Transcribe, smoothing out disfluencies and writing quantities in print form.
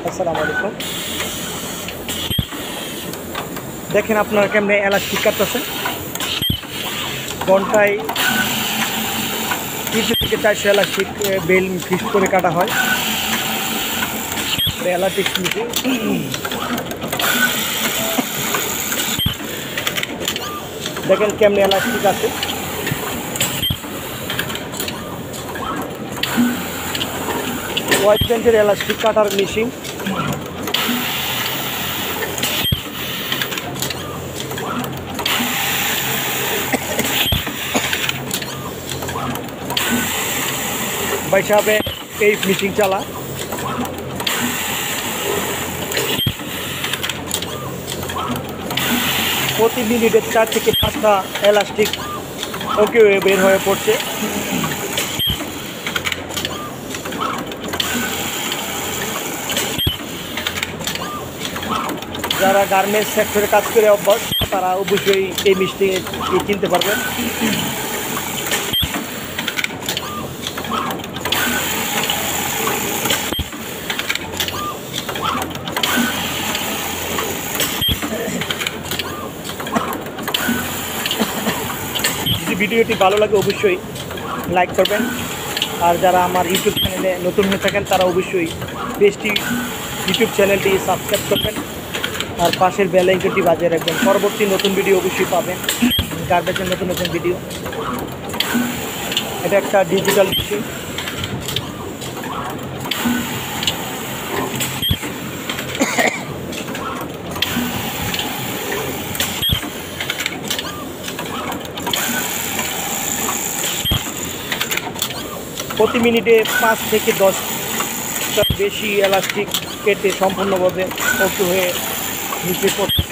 আসসালামু আলাইকুম। দেখেন আপনারা কেমনে এলাস্টিক কাটতেছে। ঘন্টায় 300 থেকে 400 এলাস্টিক বেল ফিক্সড করে কাটা হয়। এলাস্টিক মেশিন দেখেন কেমনে এলাস্টিক আছে। ওয়াইড রেঞ্জের এলাস্টিক কাটার মেশিন। ভাই সাহেবে এই মেশিন চালা। প্রতি মিনিটে 4 থেকে 5টা এলাস্টিক ওকে বের হয়ে পড়ছে। যারা গার্মেন্টস সেক্টরে কাজ করে অভ্যাস তারা অবশ্যই এই মেশিন কিনতে পারবেন। যদি ভিডিওটি ভালো লাগে অবশ্যই লাইক করবেন, আর যারা আমার ইউটিউব চ্যানেলে নতুন হয়ে থাকেন তারা অবশ্যই পেজটি ইউটিউব চ্যানেলটি সাবস্ক্রাইব করবেন আর পাশের বেল আইকনটি বাজিয়ে রাখবেন। পরবর্তী নতুন ভিডিও অবশ্যই পাবেন, গার্মেন্টসের নতুন নতুন ভিডিও। এটা একটা ডিজিটাল মেশিন। প্রতি মিনিটে 5 থেকে 10টা বেশি এলাস্টিক কেটে সম্পূর্ণভাবে ওকে হয়ে নিচে পড়ছে।